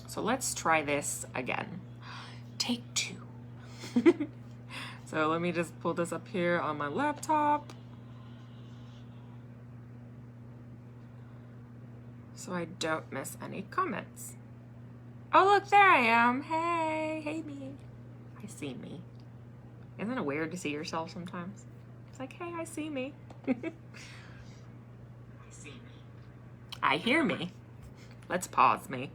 So let's try this again. Take 2. So let me just pull this up here on my laptop, so I don't miss any comments. Oh, look, there I am. Hey me. I see me. Isn't it weird to see yourself sometimes? It's like, hey, I see me. I see me. I hear me. Let's pause me.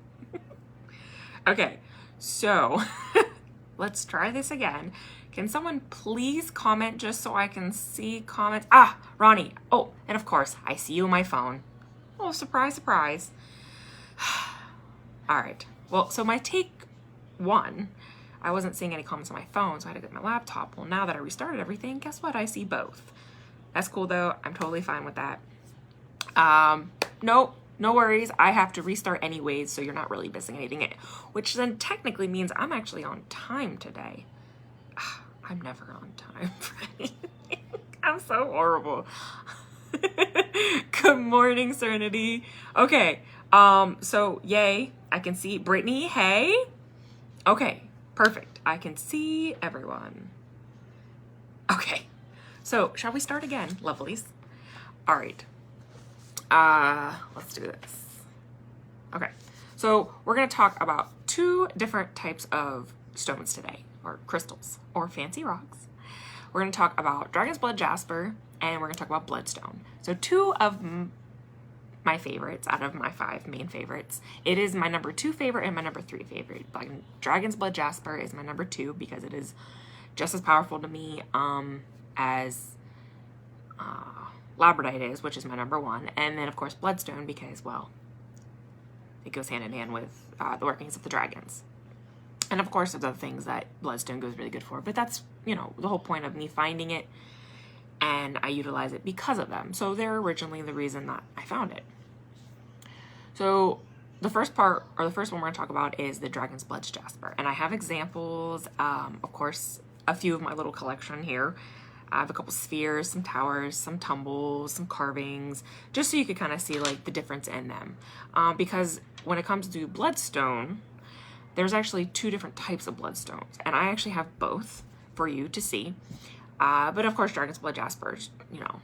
Okay, so let's try this again. Can someone please comment just so I can see comments? Ah, Ronnie. Oh, and of course, I see you on my phone. Oh, surprise, surprise. All right. Well, so my take 1, I wasn't seeing any comments on my phone, so I had to get my laptop. Well, now that I restarted everything, guess what? I see both. That's cool, though. I'm totally fine with that. Nope. No worries, I have to restart anyways, so you're not really missing anything, which then technically means I'm actually on time today. I'm never on time for anything. I'm so horrible. Good morning, Serenity. Okay, so yay, I can see Brittany, hey. Okay, perfect, I can see everyone. Okay, so shall we start again, lovelies? All right. Let's do this. Okay, so we're going to talk about 2 different types of stones today, or crystals, or fancy rocks. We're going to talk about Dragon's Blood Jasper, and we're going to talk about Bloodstone. So 2 of my favorites out of my 5 main favorites. It is my number 2 favorite and my number 3 favorite. Dragon's Blood Jasper is my number 2 because it is just as powerful to me as Labradorite is, which is my number 1, and then of course Bloodstone because, well, it goes hand in hand with the workings of the dragons. And of course there's other things that Bloodstone goes really good for, but that's, you know, the whole point of me finding it, and I utilize it because of them. So they're originally the reason that I found it. So the first part, or the first one we're going to talk about, is the Dragon's Blood Jasper, and I have examples, of course, a few of my little collection here. I have a couple spheres, some towers, some tumbles, some carvings, just so you could kind of see like the difference in them. Because when it comes to Bloodstone, there's actually 2 different types of Bloodstones, and I actually have both for you to see. But of course, Dragon's Blood Jasper, you know,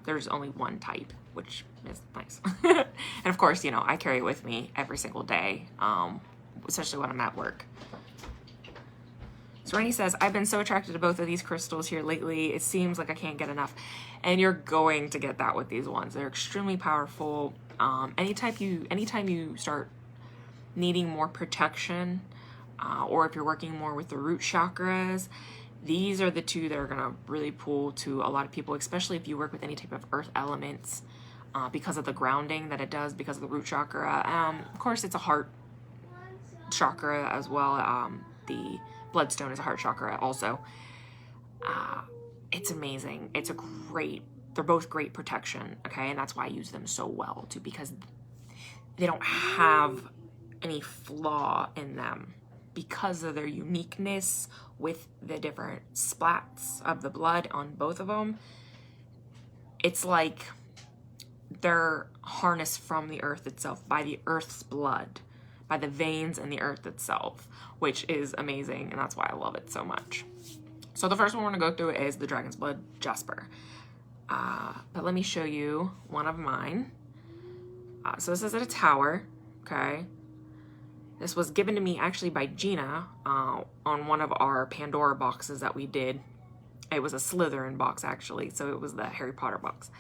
there's only 1 type, which is nice. And of course, you know, I carry it with me every single day, especially when I'm at work. So Rainey says, I've been so attracted to both of these crystals here lately. It seems like I can't get enough. And you're going to get that with these ones. They're extremely powerful. Anytime you start needing more protection, or if you're working more with the root chakras, these are the 2 that are going to really pull to a lot of people, especially if you work with any type of earth elements, because of the grounding that it does, because of the root chakra. Of course, it's a heart chakra as well. The Bloodstone is a heart chakra also. It's amazing. They're both great protection, okay? And that's why I use them so well too, because they don't have any flaw in them because of their uniqueness with the different splats of the blood on both of them. It's like they're harnessed from the earth itself, by the earth's blood, by the veins in the earth itself, which is amazing, and that's why I love it so much. So the first one we're gonna go through is the Dragon's Blood Jasper. But let me show you one of mine. So this is at a tower, okay? This was given to me actually by Gina on one of our Pandora boxes that we did. It was a Slytherin box actually, so it was the Harry Potter box.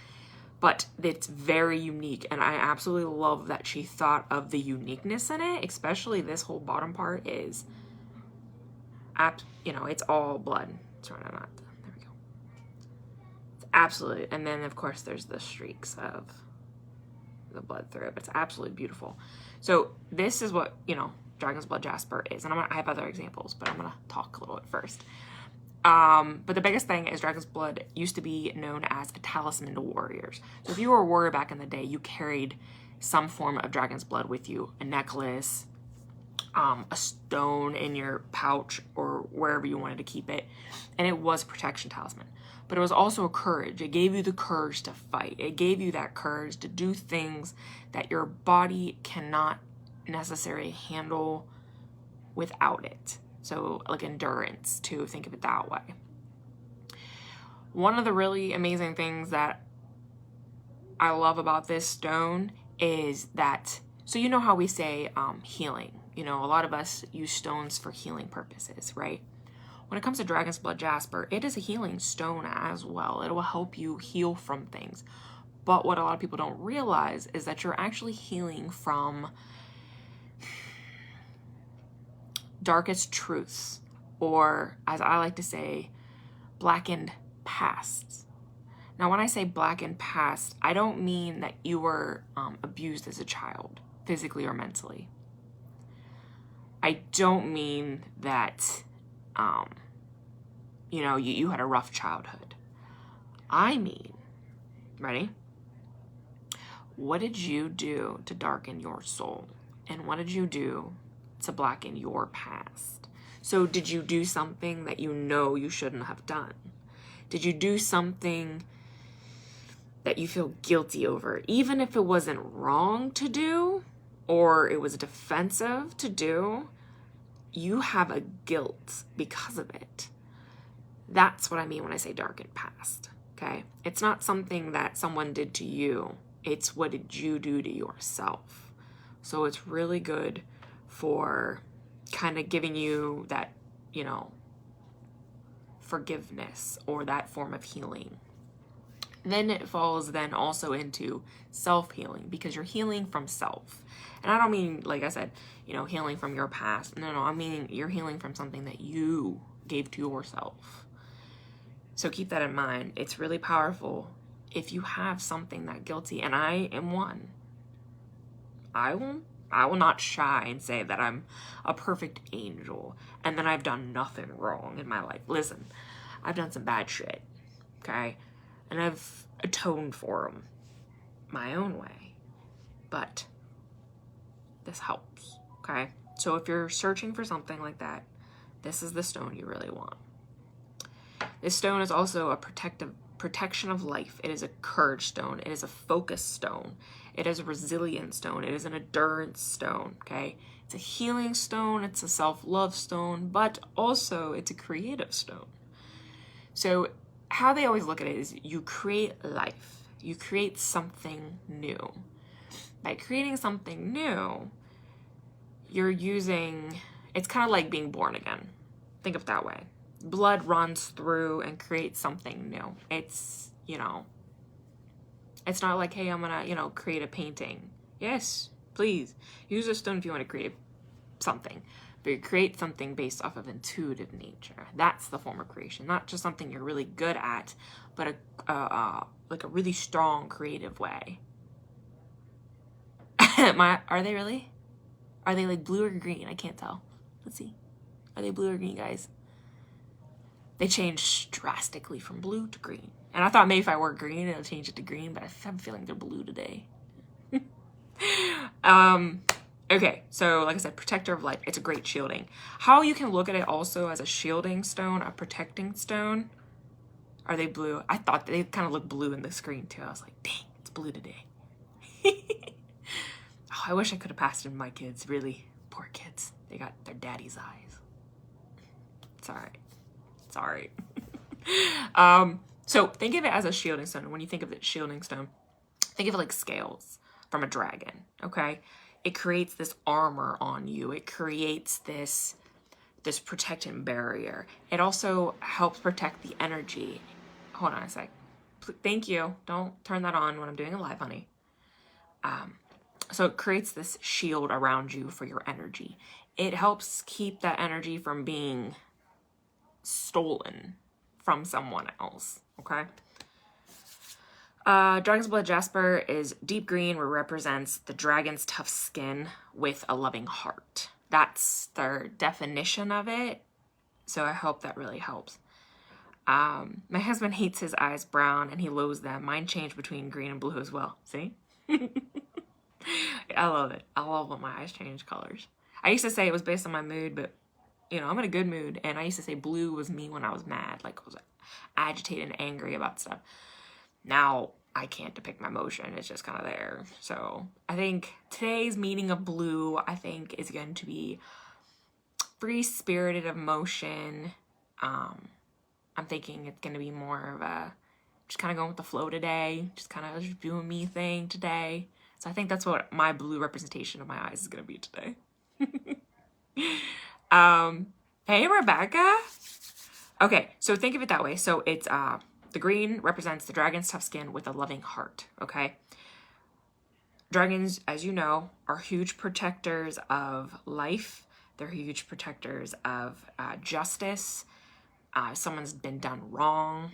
But it's very unique, and I absolutely love that she thought of the uniqueness in it, especially this whole bottom part is, you know, it's all blood. Sorry, I'm not, there we go. It's absolutely, and then of course there's the streaks of the blood through it, but it's absolutely beautiful. So this is what, you know, Dragon's Blood Jasper is, and I have other examples, but I'm gonna talk a little bit first. But the biggest thing is Dragon's Blood used to be known as a talisman to warriors. So if you were a warrior back in the day, you carried some form of Dragon's Blood with you, a necklace, a stone in your pouch or wherever you wanted to keep it. And it was a protection talisman, but it was also a courage. It gave you the courage to fight. It gave you that courage to do things that your body cannot necessarily handle without it. So like endurance, to think of it that way. One of the really amazing things that I love about this stone is that, so you know how we say healing. You know, a lot of us use stones for healing purposes, right? When it comes to Dragon's Blood Jasper, it is a healing stone as well. It will help you heal from things. But what a lot of people don't realize is that you're actually healing from darkest truths, or as I like to say, blackened pasts. Now, when I say blackened past, I don't mean that you were abused as a child, physically or mentally. I don't mean that, you know, you had a rough childhood. I mean, ready? What did you do to darken your soul? And what did you do to blacken your past? So did you do something that you know you shouldn't have done? Did you do something that you feel guilty over, even if it wasn't wrong to do or it was defensive to do? You have a guilt because of it. That's what I mean when I say darkened past, okay? It's not something that someone did to you. It's what did you do to yourself. So it's really good for kind of giving you that, you know, forgiveness or that form of healing. Then it falls then also into self-healing, because you're healing from self. And I don't mean, like I said, you know, healing from your past. No, I mean you're healing from something that you gave to yourself. So keep that in mind. It's really powerful if you have something that guilty, and I am one. I will not shy and say that I'm a perfect angel and that I've done nothing wrong in my life. Listen, I've done some bad shit, okay? And I've atoned for them my own way. But this helps, okay? So if you're searching for something like that, this is the stone you really want. This stone is also a protection of life. It is a courage stone. It is a focus stone. It is a resilient stone. It is an endurance stone, okay? It's a healing stone. It's a self-love stone, but also it's a creative stone. So how they always look at it is you create life. You create something new. By creating something new, you're using, it's kind of like being born again. Think of it that way. Blood runs through and creates something new. It's, you know, it's not like, hey, I'm gonna, you know, create a painting. Yes, please use a stone if you want to create something, but you create something based off of intuitive nature. That's the form of creation, not just something you're really good at, but like a really strong creative way. Are they really? Are they like blue or green? I can't tell. Let's see. Are they blue or green, guys? They changed drastically from blue to green. And I thought maybe if I were green, it'll change it to green, but I have a feeling they're blue today. Okay, so like I said, protector of life. It's a great shielding. How you can look at it also as a shielding stone, a protecting stone. Are they blue? I thought they kind of looked blue in the screen too. I was like, dang, it's blue today. Oh, I wish I could have passed it to my kids, really. Poor kids. They got their daddy's eyes. It's all right. It's all right. So think of it as a shielding stone. When you think of the shielding stone, think of it like scales from a dragon, okay? It creates this armor on you. It creates this protecting barrier. It also helps protect the energy. Hold on a sec. Thank you. Don't turn that on when I'm doing a live, honey. So it creates this shield around you for your energy. It helps keep that energy from being stolen from someone else, okay? Dragon's Blood Jasper is deep green, where it represents the dragon's tough skin with a loving heart. That's their definition of it, so I hope that really helps. My husband hates his eyes brown, and he loathes them. Mine change between green and blue as well. See? I love it. I love when my eyes change colors. I used to say it was based on my mood, but, you know, I'm in a good mood, and I used to say blue was me when I was mad, like I was agitated and angry about stuff. Now, I can't depict my emotion. It's just kind of there. So I think today's meaning of blue, I think, is going to be free-spirited emotion. I'm thinking it's going to be more of a just kind of going with the flow today, just kind of just doing me thing today. So I think that's what my blue representation of my eyes is going to be today. Hey, Rebecca. Okay, so think of it that way. So it's the green represents the dragon's tough skin with a loving heart, okay? Dragons, as you know, are huge protectors of life. They're huge protectors of justice. If someone's been done wrong.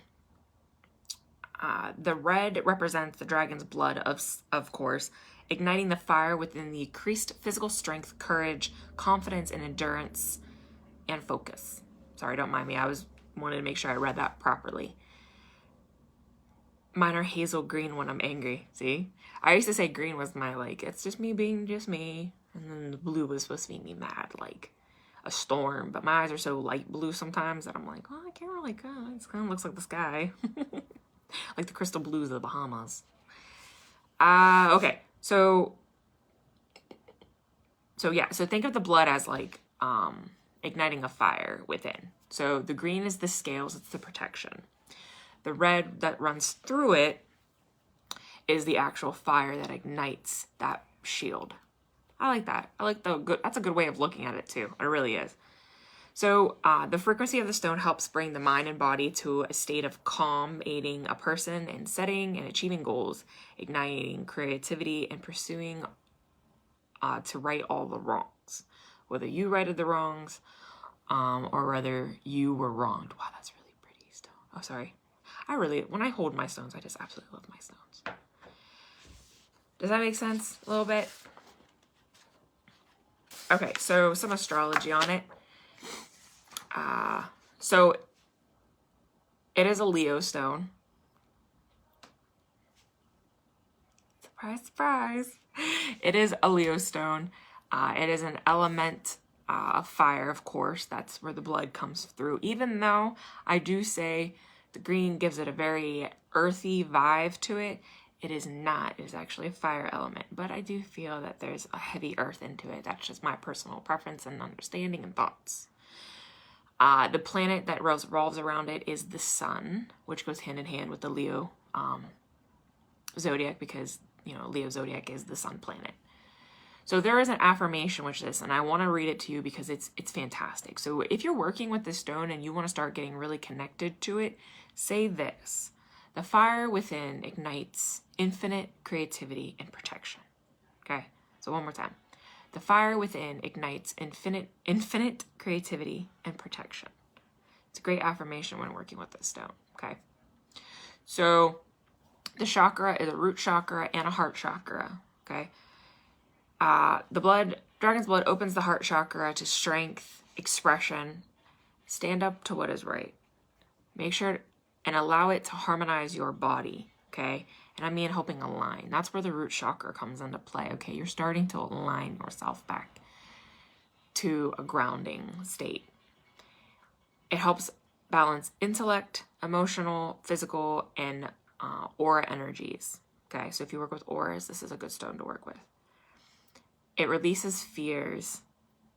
The red represents the dragon's blood, of course, igniting the fire within the increased physical strength, courage, confidence, and endurance, and focus. Sorry, don't mind me. I wanted to make sure I read that properly. Mine are hazel green when I'm angry. See? I used to say green was my, like, it's just me being just me. And then the blue was supposed to be me mad, like a storm. But my eyes are so light blue sometimes that I'm like, oh, I can't really, it kind of looks like the sky. Like the crystal blues of the Bahamas. Okay. So yeah. So think of the blood as like igniting a fire within. So the green is the scales. It's the protection. The red that runs through it is the actual fire that ignites that shield. I like that. I like that's a good way of looking at it too. It really is. So the frequency of the stone helps bring the mind and body to a state of calm, aiding a person in setting and achieving goals, igniting creativity, and pursuing to right all the wrongs. Whether you righted the wrongs or whether you were wronged. Wow, that's really pretty stone. Oh, sorry. When I hold my stones, I just absolutely love my stones. Does that make sense a little bit? Okay, so some astrology on it. So it is a Leo stone. Surprise, surprise. It is a Leo stone. It is an element of fire, of course. That's where the blood comes through. Even though I do say the green gives it a very earthy vibe to it, it is not. It is actually a fire element. But I do feel that there's a heavy earth into it. That's just my personal preference and understanding and thoughts. The planet that revolves around it is the sun, which goes hand in hand with the Leo zodiac because, Leo zodiac is the sun planet. So there is an affirmation with this, and I want to read it to you because it's fantastic. So if you're working with this stone and you want to start getting really connected to it, say this. The fire within ignites infinite creativity and protection. Okay, so one more time. The fire within ignites infinite creativity and protection. It's a great affirmation when working with this stone, okay? So the chakra is a root chakra and a heart chakra, okay? Dragon's blood opens the heart chakra to strength, expression, stand up to what is right. Make sure and allow it to harmonize your body, okay? And I mean helping align. That's where the root chakra comes into play, okay? You're starting to align yourself back to a grounding state. It helps balance intellect, emotional, physical, and aura energies, okay? So if you work with auras, this is a good stone to work with. It releases fears.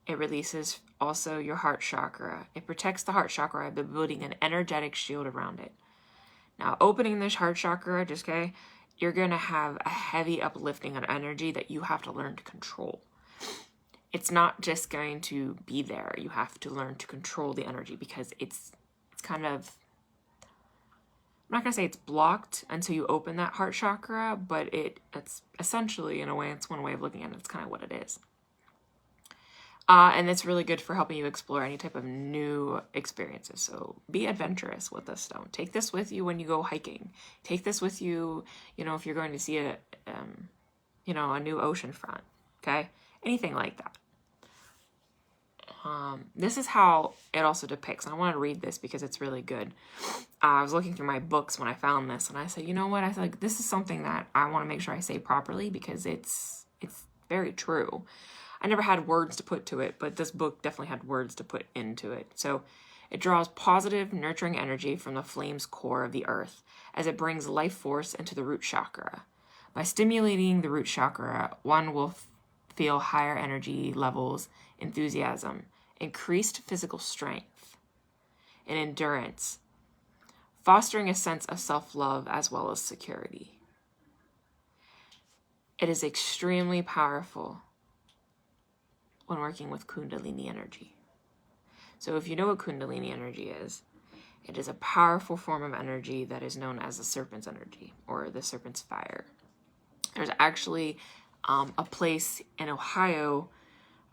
It releases also your heart chakra. It protects the heart chakra by building an energetic shield around it. Now, opening this heart chakra, you're going to have a heavy uplifting of energy that you have to learn to control. It's not just going to be there. You have to learn to control the energy because it's kind of, I'm not going to say it's blocked until you open that heart chakra, but it's essentially, in a way, it's one way of looking at it. It's kind of what it is. And it's really good for helping you explore any type of new experiences. So be adventurous with this stone. Take this with you when you go hiking. Take this with you, if you're going to see a new ocean front, okay? Anything like that. This is how it also depicts. And I want to read this because it's really good. I was looking through my books when I found this, and I said, you know what? I feel like this is something that I want to make sure I say properly because it's very true. I never had words to put to it, but this book definitely had words to put into it. So it draws positive, nurturing energy from the flame's core of the earth as it brings life force into the root chakra. By stimulating the root chakra, one will feel higher energy levels, enthusiasm, increased physical strength, and endurance, fostering a sense of self-love as well as security. It is extremely powerful when working with Kundalini energy. So if you know what Kundalini energy is, it is a powerful form of energy that is known as the serpent's energy or the serpent's fire. There's actually a place in Ohio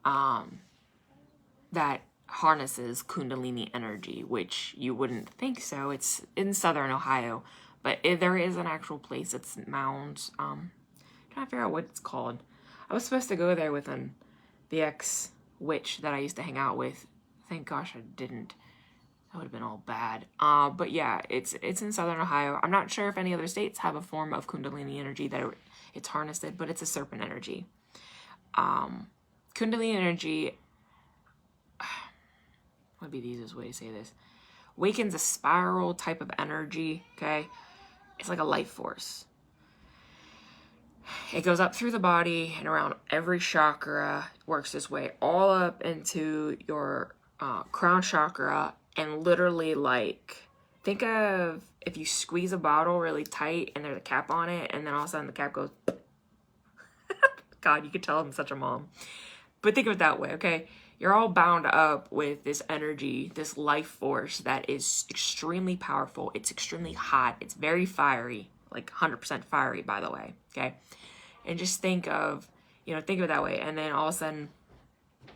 that harnesses Kundalini energy, which you wouldn't think so. It's in southern Ohio, but there is an actual place. It's Mounds. Trying to figure out what it's called. I was supposed to go there with the ex-witch that I used to hang out with. Thank gosh I didn't. That would have been all bad. But yeah, it's in southern Ohio. I'm not sure if any other states have a form of Kundalini energy that it's harnessed, but it's a serpent energy. Kundalini energy, what would be the easiest way to say this? Wakens a spiral type of energy, okay? It's like a life force. It goes up through the body and around every chakra. It works this way all up into your crown chakra, and literally, like, think of if you squeeze a bottle really tight and there's a cap on it, and then all of a sudden the cap goes God, you could tell I'm such a mom. But think of it that way, okay? You're all bound up with this energy, this life force that is extremely powerful. It's extremely hot. It's very fiery, like 100% fiery, by the way, okay? And just think of it that way. And then all of a sudden,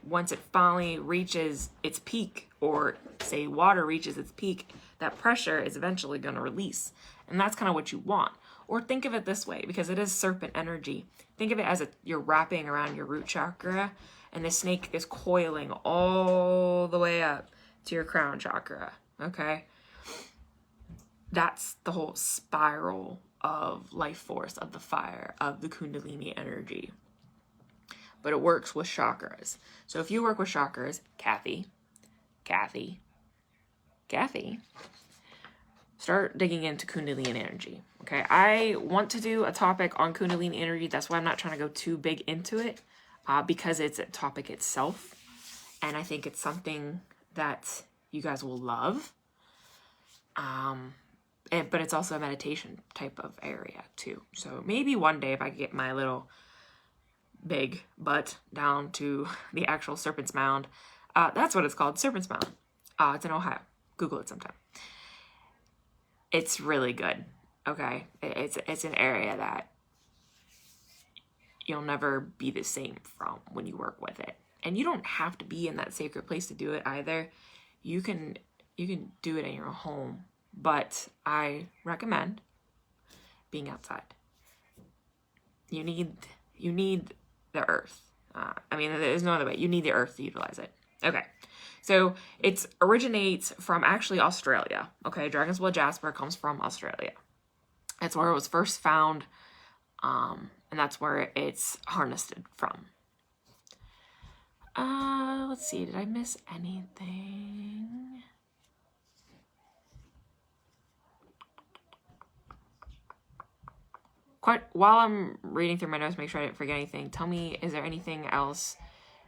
once it finally reaches its peak, or say water reaches its peak, that pressure is eventually going to release. And that's kind of what you want. Or think of it this way, because it is serpent energy. Think of it as you're wrapping around your root chakra, and the snake is coiling all the way up to your crown chakra, okay? That's the whole spiral of life force, of the fire, of the Kundalini energy. But it works with chakras. So if you work with chakras, Kathy, start digging into Kundalini energy, okay? I want to do a topic on Kundalini energy. That's why I'm not trying to go too big into it, because it's a topic itself. And I think it's something that you guys will love. But it's also a meditation type of area too. So maybe one day if I could get my little big butt down to the actual Serpent's Mound. That's what it's called, Serpent's Mound. It's in Ohio. Google it sometime. It's really good, okay? It's an area that you'll never be the same from when you work with it. And you don't have to be in that sacred place to do it either. You can do it in your home, but I recommend being outside. You need the earth. There's no other way. You need the earth to utilize it. Okay, so it originates from actually Australia. Okay, Dragon's Blood Jasper comes from Australia. That's where it was first found, and that's where it's harnessed from. Let's see, did I miss anything? While I'm reading through my notes, make sure I didn't forget anything. Tell me, is there anything else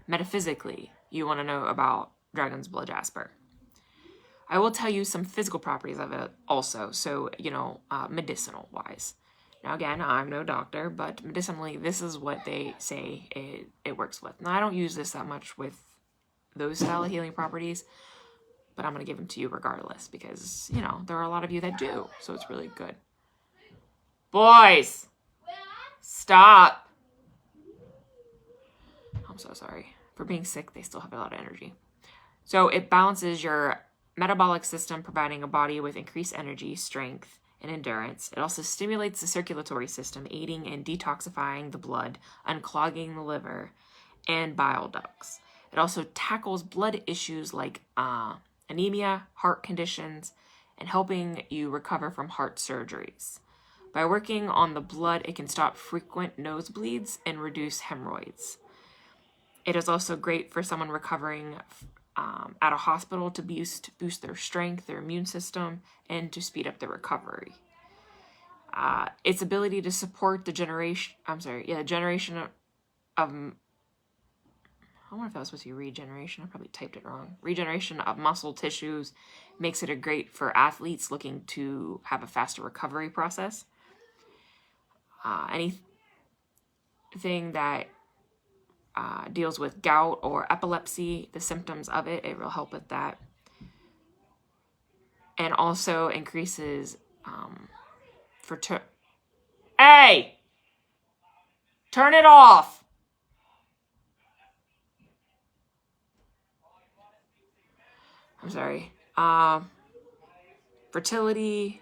metaphysically you want to know about Dragon's Blood Jasper? I will tell you some physical properties of it also, so, medicinal wise. Now, again, I'm no doctor, but medicinally, this is what they say it works with. Now, I don't use this that much with those style of healing properties, but I'm going to give them to you regardless because, there are a lot of you that do, so it's really good. Boys, stop. I'm so sorry. For being sick, they still have a lot of energy. So it balances your metabolic system, providing a body with increased energy, strength, and endurance. It also stimulates the circulatory system, aiding in detoxifying the blood, unclogging the liver, and bile ducts. It also tackles blood issues like anemia, heart conditions, and helping you recover from heart surgeries. By working on the blood, it can stop frequent nosebleeds and reduce hemorrhoids. It is also great for someone recovering at a hospital to boost their strength, their immune system, and to speed up their recovery. Its ability to support the generation of I don't know if that was supposed to be regeneration. I probably typed it wrong. Regeneration of muscle tissues makes it great for athletes looking to have a faster recovery process. Anything that deals with gout or epilepsy, the symptoms of it, it will help with that. And also increases Hey! Turn it off! I'm sorry. Fertility.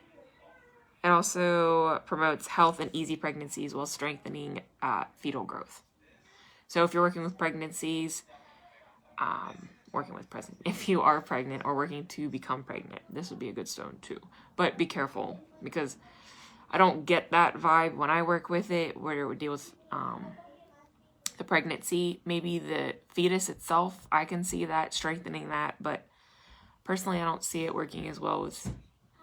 It also promotes health and easy pregnancies while strengthening fetal growth. So if you're working with pregnancies, if you are pregnant or working to become pregnant, this would be a good stone too. But be careful, because I don't get that vibe when I work with it, where it would deal with the pregnancy. Maybe the fetus itself, I can see that, strengthening that, but personally I don't see it working as well with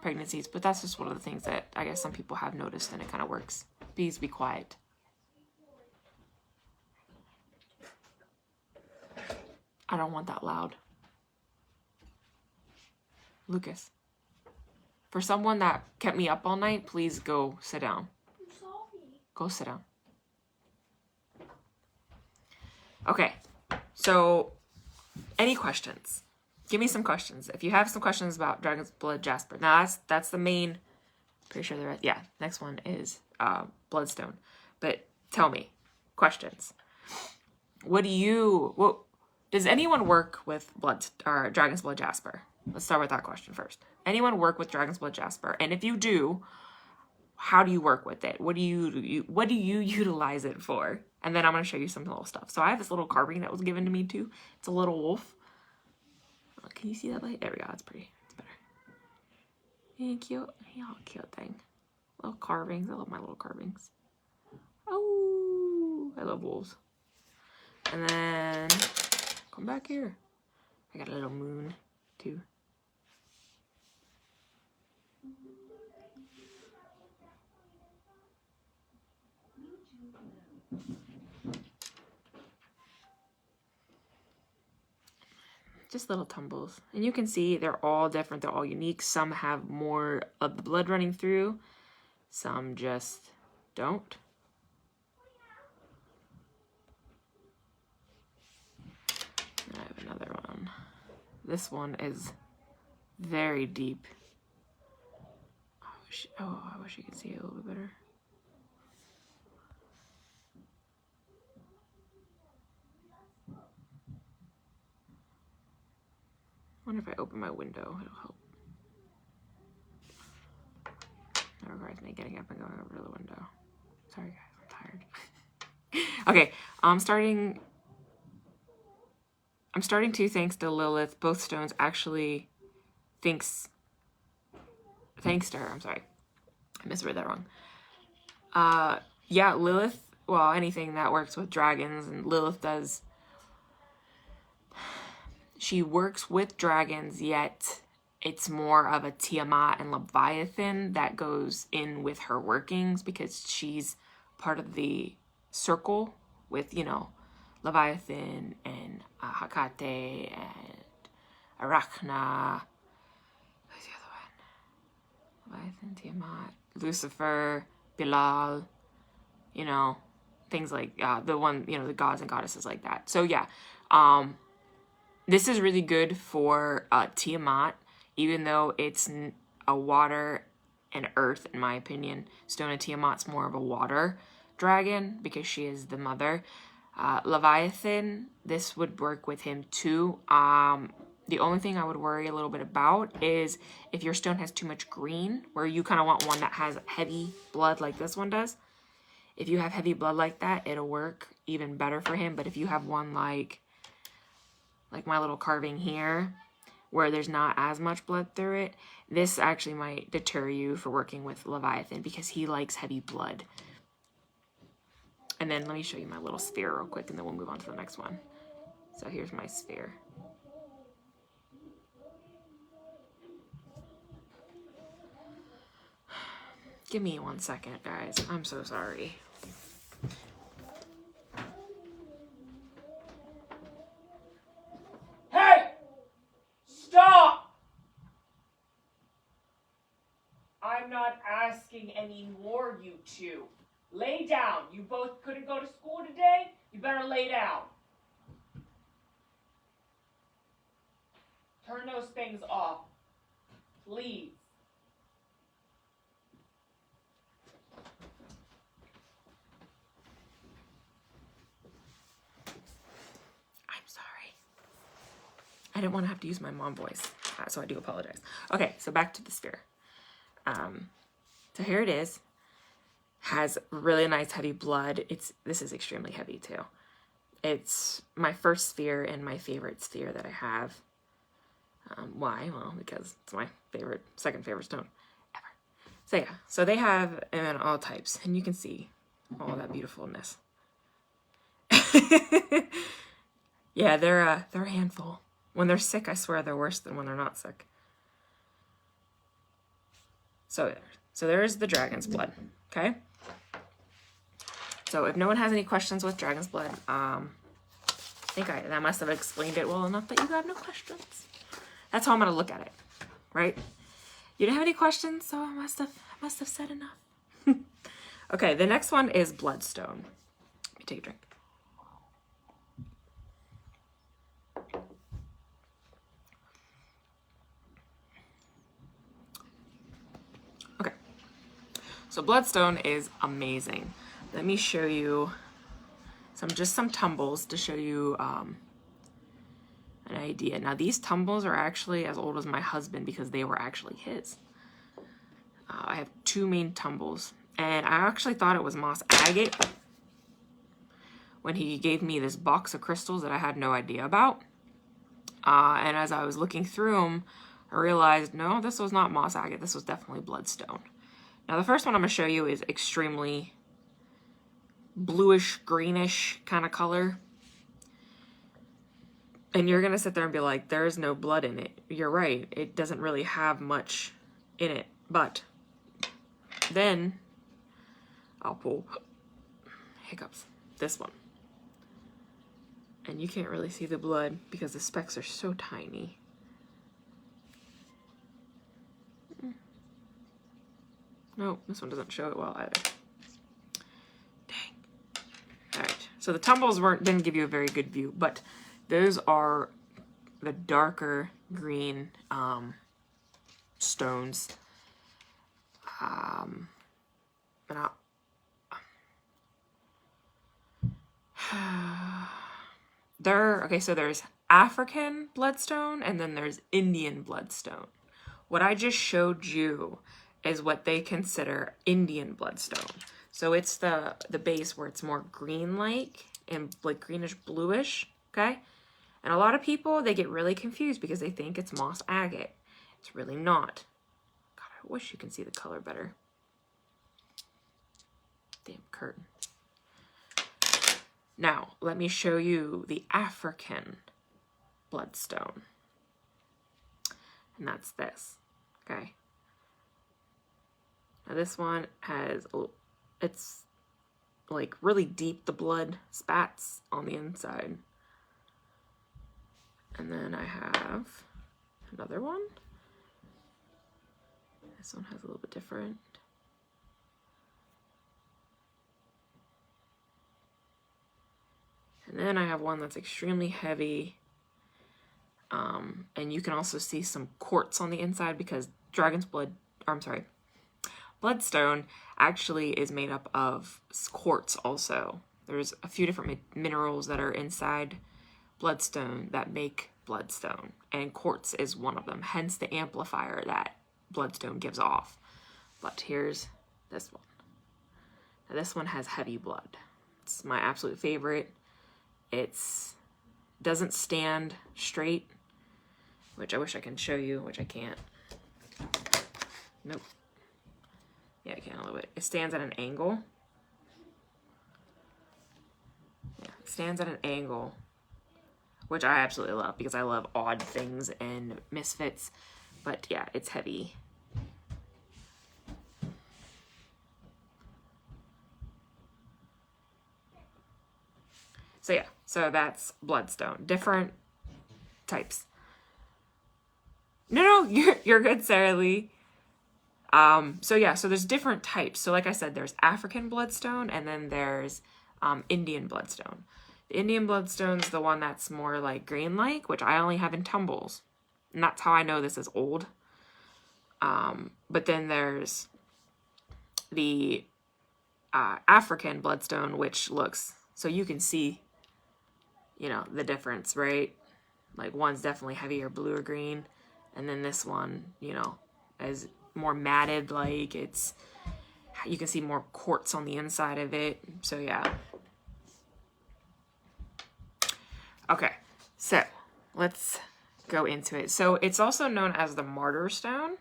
pregnancies. But that's just one of the things that I guess some people have noticed, and it kind of works. Please be quiet. I don't want that loud. Lucas, for someone that kept me up all night, please go sit down. I'm sorry. Go sit down. Okay, so any questions? Give me some questions. If you have some questions about Dragon's Blood Jasper. Now that's the main, pretty sure the rest, yeah, next one is Bloodstone. But tell me, questions. Does anyone work with Dragon's Blood Jasper? Let's start with that question first. Anyone work with Dragon's Blood Jasper? And if you do, how do you work with it? What do you utilize it for? And then I'm going to show you some little stuff. So I have this little carving that was given to me too. It's a little wolf. Can you see that light? There we go. That's pretty. It's better. Ain't cute? Oh, cute thing. Little carvings. I love my little carvings. Oh, I love wolves. And then come back here. I got a little moon too. Just little tumbles. And you can see they're all different. They're all unique. Some have more of the blood running through. Some just don't. I have another one. This one is very deep. I wish you could see it a little bit better. I wonder if I open my window, it'll help. That requires me getting up and going over to the window. Sorry guys, I'm tired. Okay, I'm starting to, thanks to Lilith. Both stones actually thanks to her, I'm sorry. I misread that wrong. Yeah, Lilith, well, anything that works with dragons, and Lilith does. She works with dragons, yet it's more of a Tiamat and Leviathan that goes in with her workings, because she's part of the circle with, Leviathan and Hecate and Arachna. Who's the other one? Leviathan, Tiamat, Lucifer, Bilal, things like the gods and goddesses like that. So yeah, this is really good for Tiamat, even though it's a water and earth, in my opinion. Stone of Tiamat's more of a water dragon because she is the mother. Leviathan, this would work with him too. The only thing I would worry a little bit about is if your stone has too much green, where you kind of want one that has heavy blood like this one does. If you have heavy blood like that, it'll work even better for him. But if you have one like my little carving here, where there's not as much blood through it, this actually might deter you for working with Leviathan because he likes heavy blood. And then let me show you my little sphere real quick, and then we'll move on to the next one. So here's my sphere. Give me 1 second, guys. I'm so sorry. Hey! Stop! I'm not asking any more, you two. Lay down. You both couldn't go to school today? You better lay down. Turn those things off. Please. I'm sorry. I didn't want to have to use my mom voice, so I do apologize. Okay, so back to the sphere. So here it is. Has really nice heavy blood. This is extremely heavy too. It's my first sphere and my favorite sphere that I have. Why? Well, because it's my second favorite stone ever. So yeah, so they have in all types, and you can see all that beautifulness. Yeah, they're a handful. When they're sick, I swear they're worse than when they're not sick. So there's the dragon's blood. Okay. So if no one has any questions with dragon's blood, I think that must have explained it well enough that you have no questions. That's how I'm gonna look at it, right? You didn't have any questions, so I must have said enough. Okay, the next one is Bloodstone. Let me take a drink. Okay, so Bloodstone is amazing. Let me show you some tumbles to show you an idea. Now these tumbles are actually as old as my husband because they were actually his. I have 2 main tumbles, and I actually thought it was moss agate when he gave me this box of crystals that I had no idea about. And as I was looking through them, I realized, no, this was not moss agate. This was definitely Bloodstone. Now the first one I'm going to show you is extremely bluish, greenish kind of color. And you're going to sit there and be like, there's no blood in it. You're right. It doesn't really have much in it. But then I'll pull hiccups. This one. And you can't really see the blood because the specks are so tiny. No, this one doesn't show it well either. Alright, so the tumbles didn't give you a very good view, but those are the darker green stones. Okay, so there's African bloodstone and then there's Indian bloodstone. What I just showed you is what they consider Indian bloodstone. So it's the base where it's more green-like and like greenish bluish, okay? And a lot of people, they get really confused because they think it's moss agate. It's really not. God, I wish you can see the color better. Damn curtain. Now, let me show you the African bloodstone. And that's this, okay? Now this one has, it's like really deep, the blood spats on the inside. And then I have another one. This one has a little bit different. And then I have one that's extremely heavy. And you can also see some quartz on the inside because Bloodstone actually is made up of quartz also. There's a few different minerals that are inside Bloodstone that make Bloodstone, and quartz is one of them, hence the amplifier that Bloodstone gives off. But here's this one. Now this one has heavy blood. It's my absolute favorite. It's doesn't stand straight, which I wish I can show you, which I can't. Nope. Yeah, I can a little bit. It stands at an angle. Yeah, it stands at an angle, which I absolutely love because I love odd things and misfits. But yeah, it's heavy. So yeah, so that's Bloodstone. Different types. No, you're good, Sarah Lee. So yeah, so there's different types. So like I said, there's African Bloodstone, and then there's Indian Bloodstone. The Indian Bloodstone's the one that's more like green-like, which I only have in tumbles. And that's how I know this is old. But then there's the African Bloodstone, which looks, so you can see, you know, the difference, right? Like one's definitely heavier blue or green. And then this one, you know, is more matted, like it's, you can see more quartz on the inside of it. So yeah. Okay, so let's go into it. So it's also known as the martyr stone.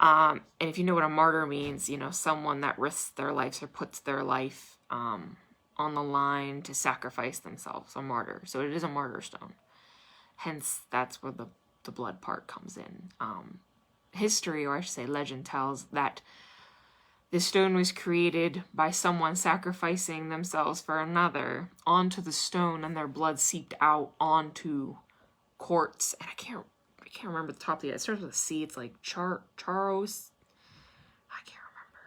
And if you know what a martyr means, you know, someone that risks their lives or puts their life on the line to sacrifice themselves, a martyr. So it is a martyr stone. Hence, that's where the blood part comes in. History, or I should say legend, tells that this stone was created by someone sacrificing themselves for another onto the stone, and their blood seeped out onto quartz. And I can't remember the top of it. It starts with a C. It's like Charos. I can't remember.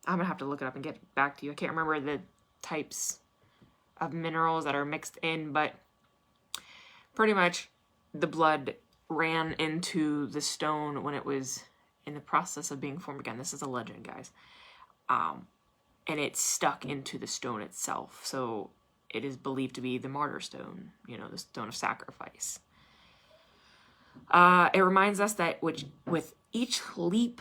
I'm gonna have to look it up and get back to you. I can't remember the types of minerals that are mixed in, but pretty much the blood ran into the stone when it was in the process of being formed. Again, this is a legend, guys. And it stuck into the stone itself. So it is believed to be the martyr stone, you know, the stone of sacrifice. It reminds us that with each leap,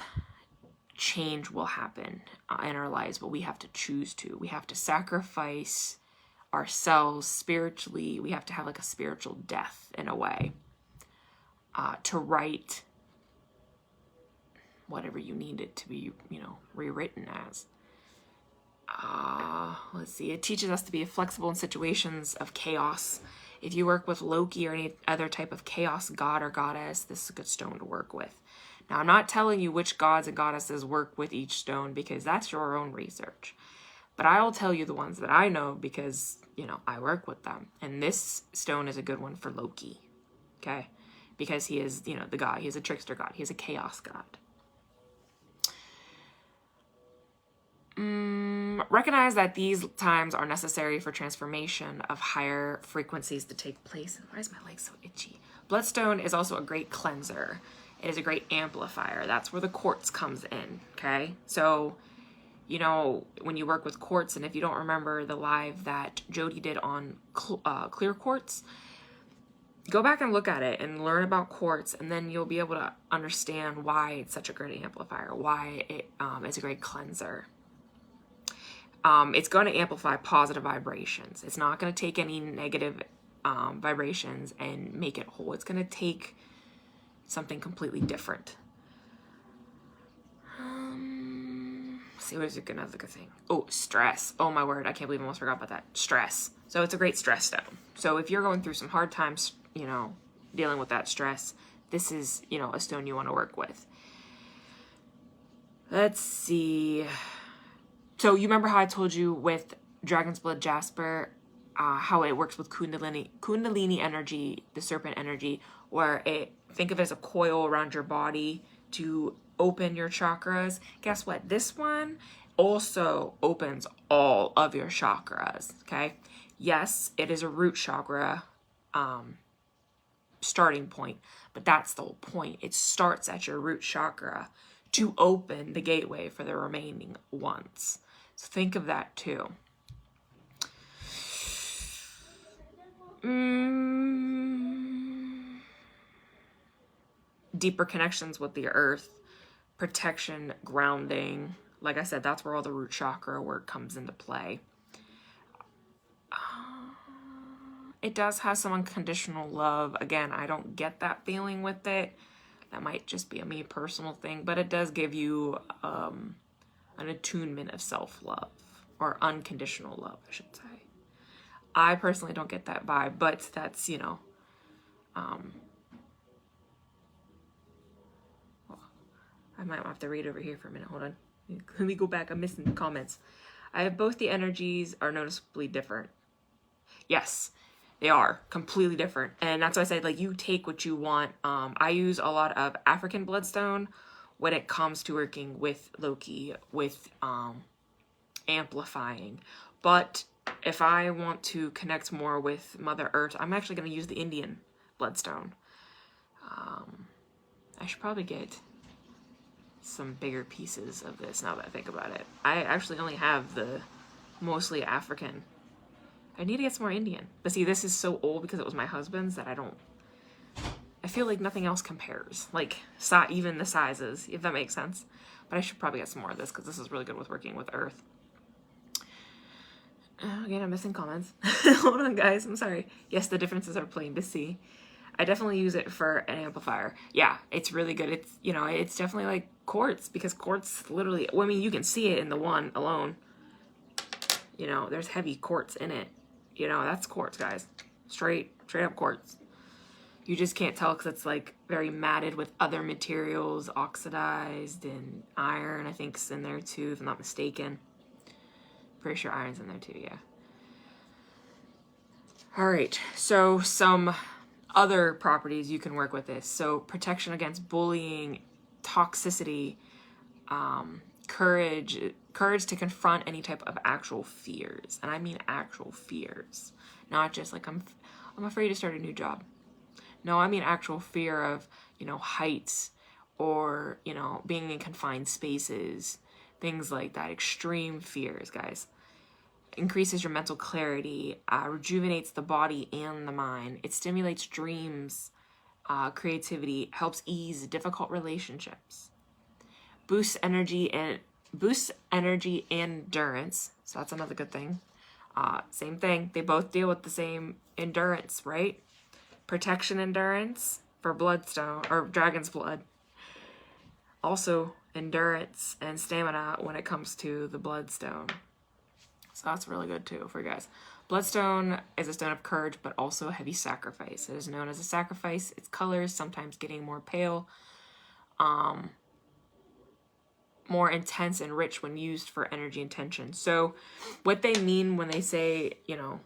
change will happen in our lives, but we have to choose to. We have to sacrifice ourselves spiritually. We have to have like a spiritual death in a way to write whatever you need it to be, you know, rewritten as. Let's see. It teaches us to be flexible in situations of chaos. If you work with Loki or any other type of chaos god or goddess, this is a good stone to work with. Now, I'm not telling you which gods and goddesses work with each stone because that's your own research. But I'll tell you the ones that I know because, you know, I work with them. And this stone is a good one for Loki, okay? Because he is, you know, the god. He is a trickster god. He is a chaos god. Recognize that these times are necessary for transformation of higher frequencies to take place. Why is my leg so itchy? Bloodstone is also a great cleanser. It is a great amplifier. That's where the quartz comes in, okay? So, you know, when you work with quartz, and if you don't remember the live that Jody did on clear quartz, go back and look at it and learn about quartz, and then you'll be able to understand why it's such a great amplifier, why it is a great cleanser. It's going to amplify positive vibrations. It's not going to take any negative vibrations and make it whole. It's going to take something completely different. See, what is another good thing? Oh, stress. Oh my word, I can't believe I almost forgot about that. Stress. So it's a great stress stone. So if you're going through some hard times, you know, dealing with that stress, this is, you know, a stone you want to work with. Let's see. So you remember how I told you with Dragon's Blood Jasper, how it works with Kundalini energy, the serpent energy, where think of it as a coil around your body to open your chakras. Guess what? This one also opens all of your chakras, okay? Yes, it is a root chakra starting point, but that's the whole point. It starts at your root chakra to open the gateway for the remaining ones. So think of that too. Deeper connections with the earth, protection, grounding. Like I said, that's where all the root chakra work comes into play. It does have some unconditional love. Again, I don't get that feeling with it. That might just be a me personal thing, but it does give you an attunement of self-love, or unconditional love, I should say. I personally don't get that vibe, but that's, you know, I might have to read over here for a minute. Hold on. Let me go back. I'm missing the comments. I have both the energies are noticeably different. Yes, they are completely different. And that's why I said, like, you take what you want. I use a lot of African Bloodstone when it comes to working with Loki, with amplifying. But if I want to connect more with Mother Earth, I'm actually going to use the Indian Bloodstone. I should probably get some bigger pieces of this now that I think about it. I actually only have the mostly African. I need to get some more Indian. But see, this is so old because it was my husband's that I feel like nothing else compares. Like, even the sizes, if that makes sense. But I should probably get some more of this because this is really good with working with Earth. Again, I'm missing comments. Hold on, guys. I'm sorry. Yes, the differences are plain to see. I definitely use it for an amplifier. Yeah, it's really good. It's, you know, it's definitely like quartz, because quartz literally, well, I mean, you can see it in the one alone. You know, there's heavy quartz in it. You know, that's quartz, guys. Straight up quartz. You just can't tell because it's like very matted with other materials, oxidized, and iron, I think, is in there too, if I'm not mistaken. Pretty sure iron's in there too, yeah. All right, so some other properties you can work with this. So protection against bullying, toxicity, courage to confront any type of actual fears. And I mean actual fears, not just like I'm afraid to start a new job. No, I mean actual fear of, you know, heights, or, you know, being in confined spaces, things like that. Extreme fears, guys. Increases your mental clarity, rejuvenates the body and the mind. It stimulates dreams, creativity, helps ease difficult relationships, boosts energy and endurance. So that's another good thing. Same thing. They both deal with the same endurance, right? Protection endurance for Bloodstone or Dragon's Blood. Also endurance and stamina when it comes to the Bloodstone. So that's really good too for you guys. Bloodstone is a stone of courage, but also a heavy sacrifice. It is known as a sacrifice. Its colors sometimes getting more pale, more intense and rich when used for energy and tension. So what they mean when they say, you know,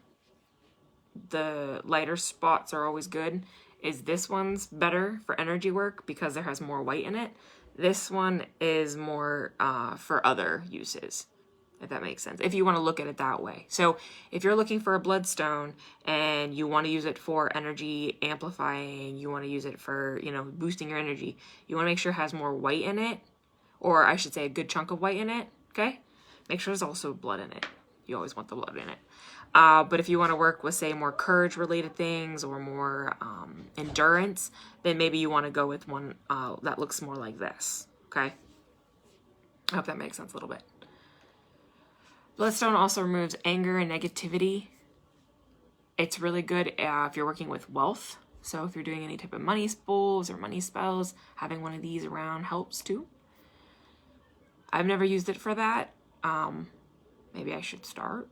the lighter spots are always good, is this one's better for energy work because there has more white in it. This one is more for other uses, if that makes sense, if you want to look at it that way. So if you're looking for a Bloodstone and you want to use it for energy amplifying, you want to use it for, you know, boosting your energy, you want to make sure it has more white in it, or I should say a good chunk of white in it, okay? Make sure there's also blood in it. You always want the blood in it. But if you want to work with, say, more courage-related things or more endurance, then maybe you want to go with one that looks more like this, okay? I hope that makes sense a little bit. Bloodstone also removes anger and negativity. It's really good if you're working with wealth. So if you're doing any type of money spools or money spells, having one of these around helps too. I've never used it for that. Maybe I should start.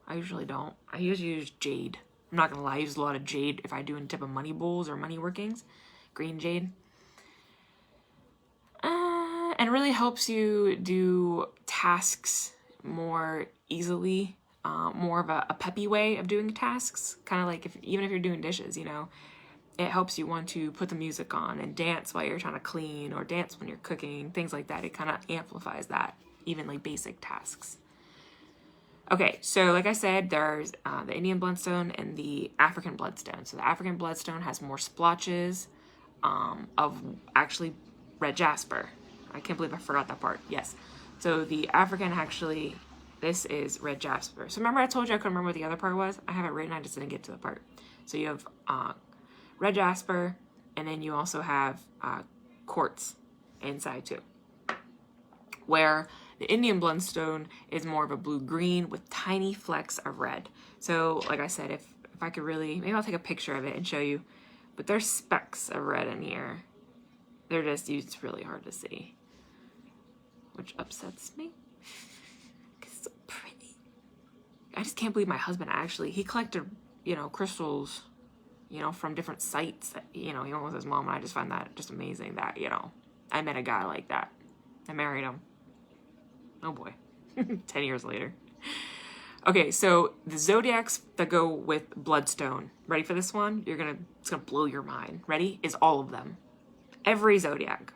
I usually don't. I usually use jade. I'm not gonna lie, I use a lot of jade if I do any type of money bowls or money workings. Green jade. And really helps you do tasks more easily, more of a peppy way of doing tasks. Kind of like even if you're doing dishes, you know, it helps you want to put the music on and dance while you're trying to clean, or dance when you're cooking, things like that. It kind of amplifies that, even like basic tasks. Okay, so like I said, there's the Indian Bloodstone and the African Bloodstone. So the African Bloodstone has more splotches of actually red jasper. I can't believe I forgot that part. Yes. So the African actually, this is red jasper. So remember I told you I couldn't remember what the other part was? I have it written, I just didn't get to the part. So you have red jasper, and then you also have quartz inside too. Where the Indian Bloodstone is more of a blue-green with tiny flecks of red. So like I said, if I could really, maybe I'll take a picture of it and show you, but there's specks of red in here. They're just, it's really hard to see, which upsets me. It's so pretty. I just can't believe my husband actually, he collected, you know, crystals, you know, from different sites that, you know, he went with his mom, and I just find that just amazing that, you know, I met a guy like that. I married him. Oh boy. 10 years later. Okay, so the zodiacs that go with Bloodstone. Ready for this one? It's gonna blow your mind. Ready? Is all of them. Every zodiac.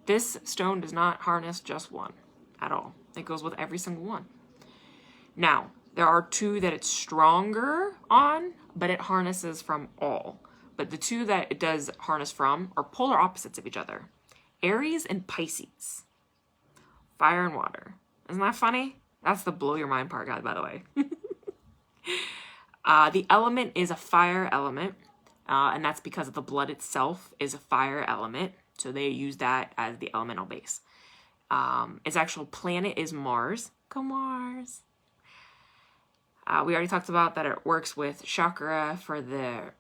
This stone does not harness just one at all. It goes with every single one. Now, there are two that it's stronger on, but it harnesses from all. But the two that it does harness from are polar opposites of each other. Aries and Pisces. Fire and water. Isn't that funny? That's the blow your mind part, guys, by the way. The element is a fire element, and that's because the blood itself is a fire element. So they use that as the elemental base. Its actual planet is Mars. Go Mars! We already talked about that it works with chakra for the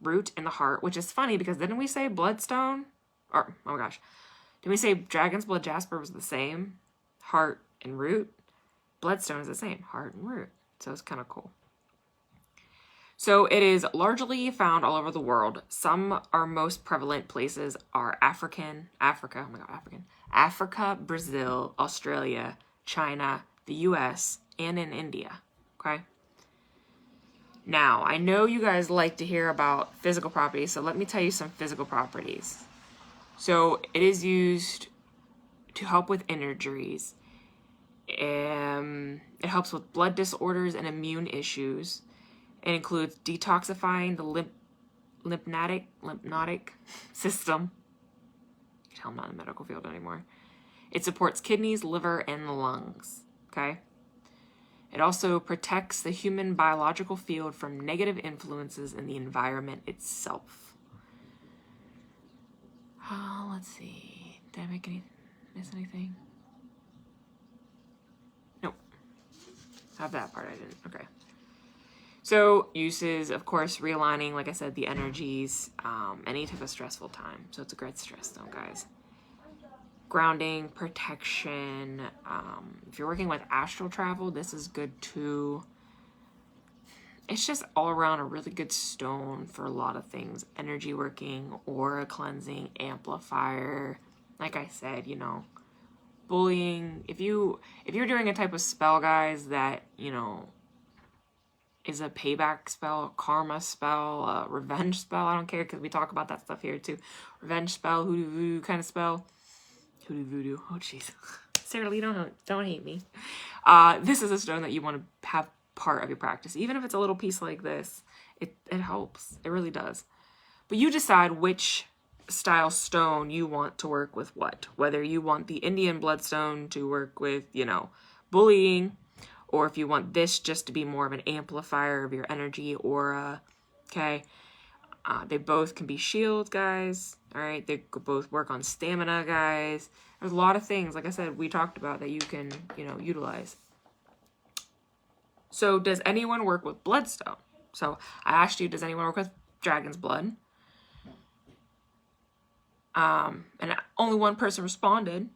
root in the heart, which is funny because didn't we say Bloodstone? Or, oh my gosh. Didn't we say Dragon's Blood Jasper was the same? Heart and root? Bloodstone is the same. Heart and root. So it's kind of cool. So it is largely found all over the world. Some are most prevalent places are Africa, Brazil, Australia, China, the US, and in India. Okay. Now, I know you guys like to hear about physical properties, so let me tell you some physical properties. So it is used to help with injuries. It helps with blood disorders and immune issues. It includes detoxifying the lymphatic system. You can tell I'm not in the medical field anymore. It supports kidneys, liver, and the lungs. Okay. It also protects the human biological field from negative influences in the environment itself. Let's see. Did I miss anything? Nope. Have that part I didn't. Okay. So uses, of course, realigning, like I said, the energies, any type of stressful time. So it's a great stress stone, guys. Grounding, protection. If you're working with astral travel, this is good too. It's just all around a really good stone for a lot of things. Energy working, aura cleansing, amplifier. Like I said, you know, bullying. If you're doing a type of spell, guys, that, you know, is a payback spell, a karma spell, a revenge spell. I don't care because we talk about that stuff here too. Revenge spell, hoodoo voodoo kind of spell. Hoodoo voodoo. Oh, jeez. Sarah Lee, don't hate me. This is a stone that you want to have part of your practice. Even if it's a little piece like this, it helps. It really does. But you decide which style stone you want to work with what. Whether you want the Indian bloodstone to work with, you know, bullying, or if you want this just to be more of an amplifier of your energy aura. Okay. They both can be shields, guys. All right. They could both work on stamina, guys. There's a lot of things, like I said, we talked about that you can, you know, utilize. So does anyone work with Bloodstone? So I asked you, does anyone work with Dragon's Blood? And only one person responded.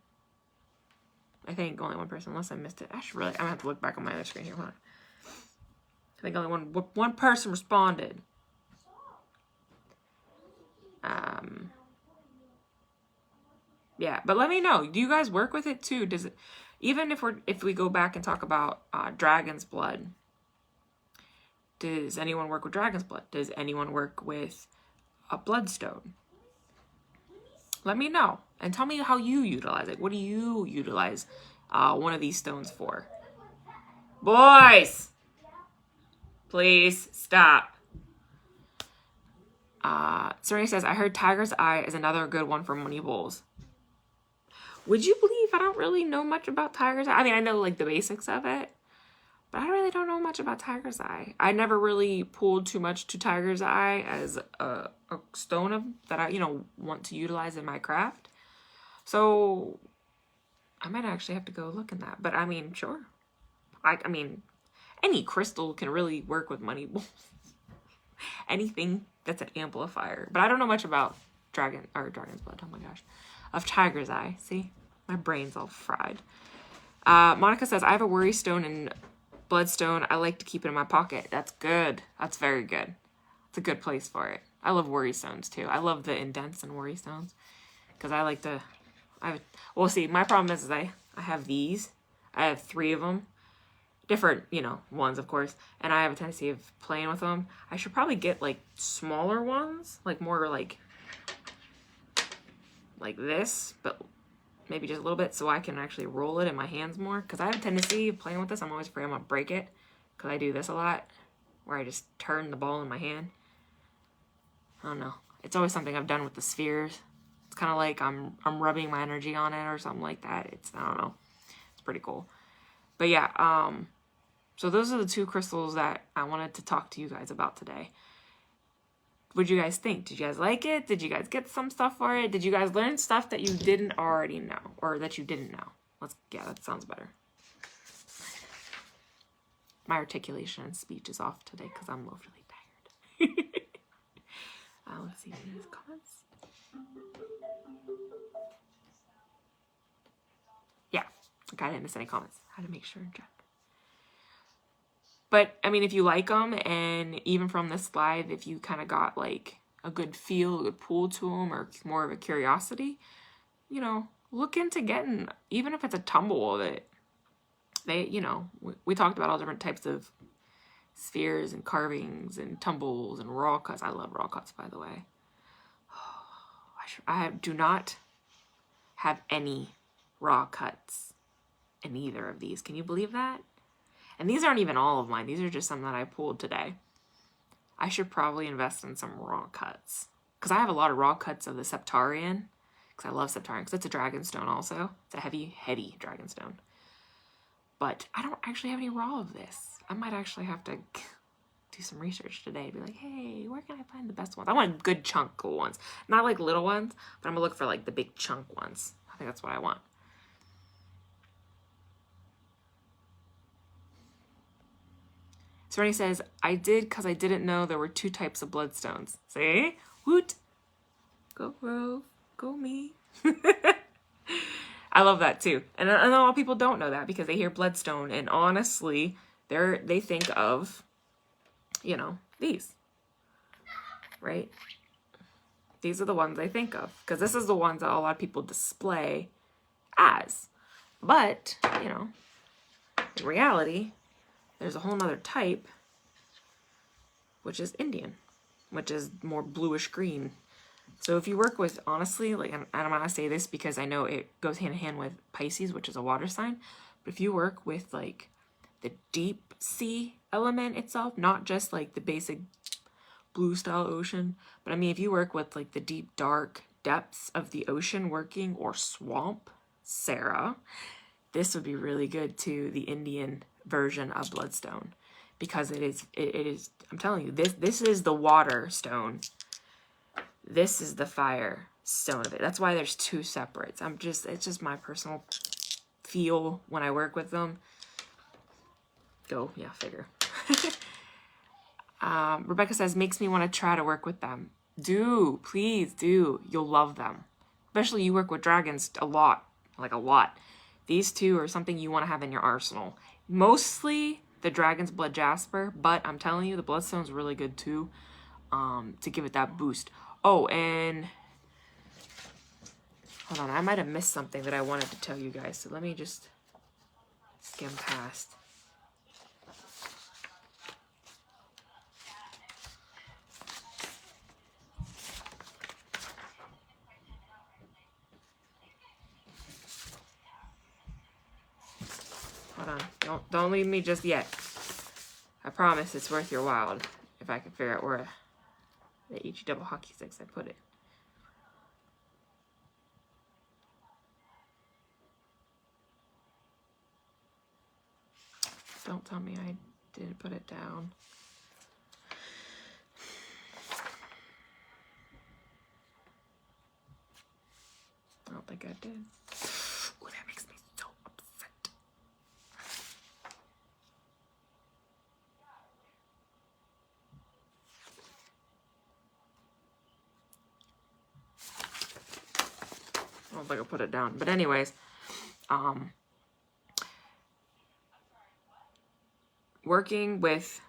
I think only one person, unless I missed it. I'm gonna have to look back on my other screen here. Hold on. I think only one person responded. Yeah, but let me know. Do you guys work with it too? Does it, even if we go back and talk about Dragon's Blood, does anyone work with Dragon's Blood? Does anyone work with a Bloodstone? Let me know and tell me how you utilize it. What do you utilize one of these stones for? Boys, please stop. Serena says, I heard Tiger's Eye is another good one for money bowls. Would you believe I don't really know much about Tiger's Eye? I mean, I know like the basics of it, but I really don't know much about Tiger's Eye. I never really pulled too much to Tiger's Eye as a stone that I, you know, want to utilize in my craft. So I might actually have to go look in that. But I mean, sure. I mean, any crystal can really work with money bowls. Anything that's an amplifier. But I don't know much about Dragon's Blood. Oh my gosh. Of Tiger's Eye. See? My brain's all fried. Monica says, I have a worry stone and Bloodstone. I like to keep it in my pocket. That's good. That's very good. It's a good place for it. I love worry stones too. I love the indents and worry stones. Because I like to... well, see, my problem is I have these. I have 3 of them. different, you know, ones, of course. And I have a tendency of playing with them. I should probably get like smaller ones, like more like this, but maybe just a little bit so I can actually roll it in my hands more. Because I have a tendency of playing with this. I'm always afraid I'm going to break it. Because I do this a lot, where I just turn the ball in my hand. I don't know. It's always something I've done with the spheres. It's kind of like I'm rubbing my energy on it or something like that. I don't know. It's pretty cool. But yeah, so those are the 2 crystals that I wanted to talk to you guys about today. What did you guys think? Did you guys like it? Did you guys get some stuff for it? Did you guys learn stuff that you didn't already know? Or that you didn't know? Yeah, that sounds better. My articulation and speech is off today because I'm really tired. Let's see these comments. Yeah, okay, I didn't miss any comments. I had to make sure and check. But, I mean, if you like them, and even from this slide, if you kind of got, like, a good feel, a good pull to them, or more of a curiosity, you know, look into getting, even if it's a tumble of it. You know, we talked about all different types of spheres and carvings and tumbles and raw cuts. I love raw cuts, by the way. I do not have any raw cuts in either of these. Can you believe that? And these aren't even all of mine. These are just some that I pulled today. I should probably invest in some raw cuts. Because I have a lot of raw cuts of the Septarian. Because I love Septarian. Because it's a dragonstone also. It's a heady dragonstone. But I don't actually have any raw of this. I might actually have to do some research today. Be like, hey, where can I find the best ones? I want good chunk ones. Not like little ones. But I'm going to look for like the big chunk ones. I think that's what I want. Sereni says, I did because I didn't know there were 2 types of bloodstones. See? Woot! Go Grove. Go me. I love that too. And I know a lot of people don't know that because they hear bloodstone. And honestly, they think of, you know, these. Right? These are the ones I think of. Because this is the ones that a lot of people display as. But, you know, in reality, there's a whole nother type, which is Indian, which is more bluish green. So if you work with, honestly, like, and I'm going to say this because I know it goes hand in hand with Pisces, which is a water sign. But if you work with, like, the deep sea element itself, not just, like, the basic blue style ocean, but I mean, if you work with, like, the deep, dark depths of the ocean working, or swamp, Sarah, this would be really good to the Indian version of Bloodstone, because it is I'm telling you, this is the water stone, this is the fire stone of it. That's why there's 2 separates. It's just my personal feel when I work with them. Yeah, figure. Rebecca says, makes me want to try to work with them. Please do. You'll love them, especially you work with dragons a lot. These 2 are something you want to have in your arsenal. Mostly the Dragon's Blood Jasper, but I'm telling you, the Bloodstone's really good too, to give it that boost. Oh, and hold on, I might have missed something that I wanted to tell you guys, so let me just skim past. Hold on, don't leave me just yet. I promise it's worth your while if I can figure out where the HE double hockey sticks I put it. Don't tell me I didn't put it down. I don't think I did. Ooh, that makes me so upset. I don't think I put it down. But anyways, working with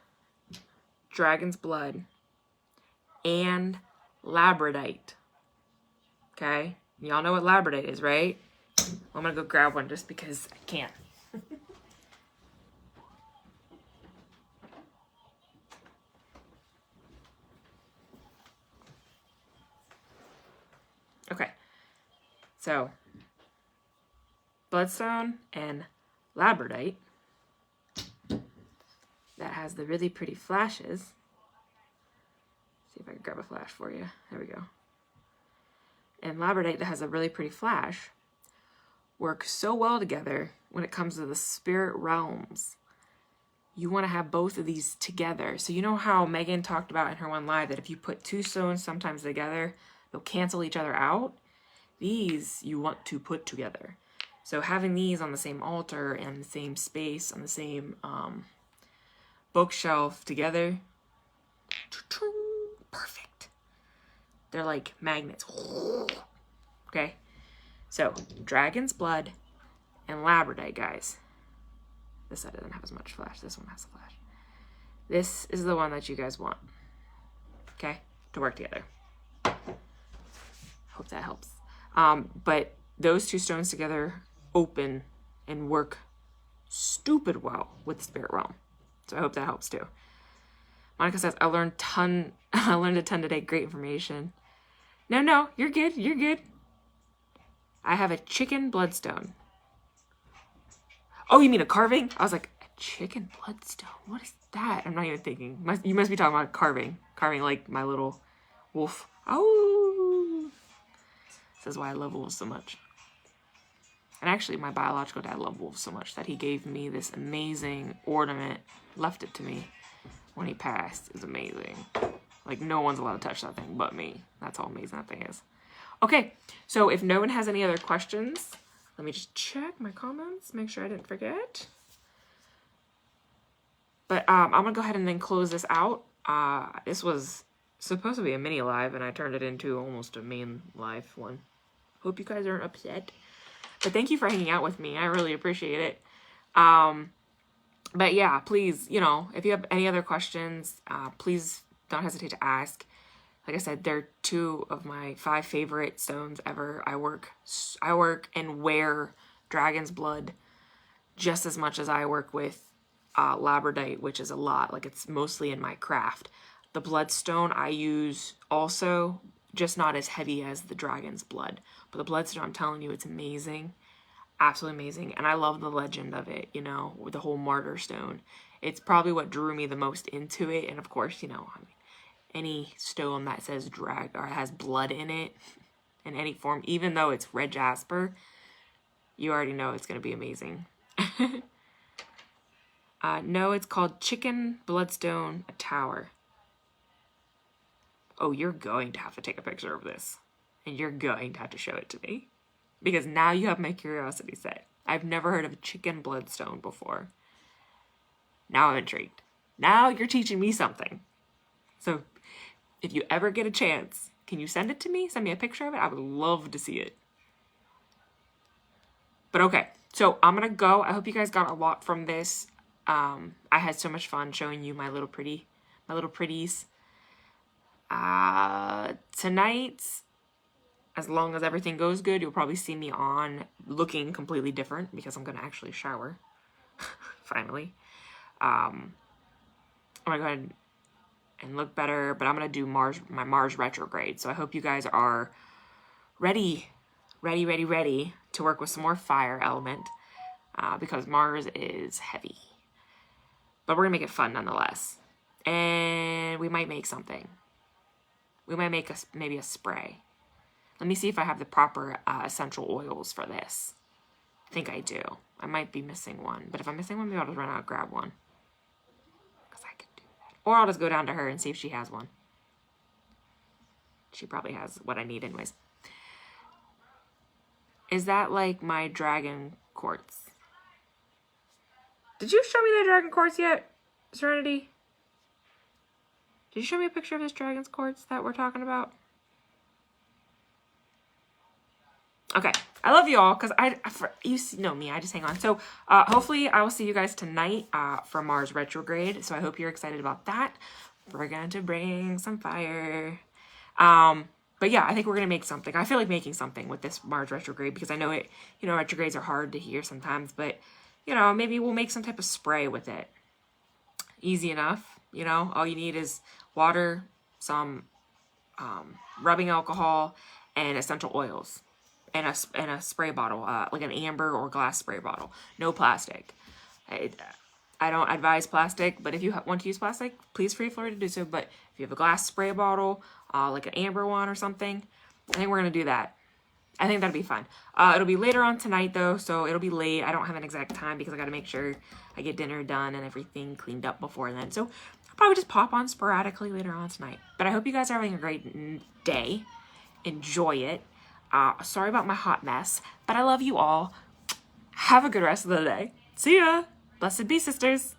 Dragon's Blood and Labradite. Okay? Y'all know what Labradite is, right? I'm gonna go grab one just because I can't. So, Bloodstone and Labradorite. That has the really pretty flashes. See if I can grab a flash for you. There we go. And Labradorite that has a really pretty flash work so well together when it comes to the spirit realms. You want to have both of these together. So you know how Megan talked about in her one live that if you put two stones sometimes together, they'll cancel each other out? These you want to put together. So having these on the same altar and the same space, on the same bookshelf together, perfect. They're like magnets. Okay? So, Dragon's Blood and Labradorite, guys. This side doesn't have as much flash. This one has a flash. This is the one that you guys want. Okay? To work together. Hope that helps. But those two stones together open and work stupid well with the spirit realm. So I hope that helps too. Monica says, I learned a ton today. Great information. No, you're good. You're good. I have a chicken bloodstone. Oh, you mean a carving? I was like, a chicken bloodstone? What is that? I'm not even thinking. You must be talking about carving. Carving like my little wolf. Oh. This is why I love wolves so much. And actually, my biological dad loved wolves so much that he gave me this amazing ornament, left it to me when he passed. It's amazing. Like, no one's allowed to touch that thing but me. That's how amazing that thing is. Okay, so if no one has any other questions, let me just check my comments, make sure I didn't forget. But I'm going to go ahead and then close this out. This was supposed to be a mini live, and I turned it into almost a main live one. Hope you guys aren't upset. But thank you for hanging out with me. I really appreciate it. But yeah, please, if you have any other questions, please don't hesitate to ask. Like I said, they're 2 of my 5 favorite stones ever. I work and wear Dragon's Blood just as much as I work with Labradorite, which is a lot. Like, it's mostly in my craft. The Bloodstone I use also, just not as heavy as the Dragon's Blood. But the Bloodstone, I'm telling you, it's amazing. Absolutely amazing. And I love the legend of it, with the whole martyr stone. It's probably what drew me the most into it. And of course, any stone that says drag or has blood in it in any form, even though it's red jasper, you already know it's going to be amazing. No, it's called Chicken Bloodstone Tower. Oh, you're going to have to take a picture of this. And you're going to have to show it to me. Because now you have my curiosity set. I've never heard of a chicken bloodstone before. Now I'm intrigued. Now you're teaching me something. So, if you ever get a chance, can you send it to me? Send me a picture of it? I would love to see it. But okay, so I'm going to go. I hope you guys got a lot from this. I had so much fun showing you my little pretties. Tonight, as long as everything goes good, you'll probably see me on looking completely different because I'm going to actually shower. Finally. I'm going to go ahead and look better, but I'm going to do my Mars retrograde. So I hope you guys are ready to work with some more fire element because Mars is heavy. But we're going to make it fun nonetheless. And we might make something. We might make maybe a spray. Let me see if I have the proper essential oils for this. I think I do. I might be missing one. But if I'm missing one, maybe I'll just run out and grab one. Because I can do that. Or I'll just go down to her and see if she has one. She probably has what I need anyways. Is that like my dragon quartz? Did you show me that dragon quartz yet, Serenity? Did you show me a picture of this dragon's quartz that we're talking about? Okay, I love you all because you know me, I just hang on. So hopefully I will see you guys tonight for Mars retrograde. So I hope you're excited about that. We're going to bring some fire. But yeah, I think we're going to make something. I feel like making something with this Mars retrograde because I know it, retrogrades are hard to hear sometimes, but maybe we'll make some type of spray with it. Easy enough, all you need is water, some rubbing alcohol, and essential oils. and a spray bottle, like an amber or glass spray bottle. No plastic. I don't advise plastic, but if you want to use plastic, please feel free to do so. But if you have a glass spray bottle, like an amber one or something, I think we're going to do that. I think that'd be fun. It'll be later on tonight though, so it'll be late. I don't have an exact time because I got to make sure I get dinner done and everything cleaned up before then. So I'll probably just pop on sporadically later on tonight. But I hope you guys are having a great day. Enjoy it. Sorry about my hot mess, but I love you all. Have a good rest of the day. See ya. Blessed be, sisters.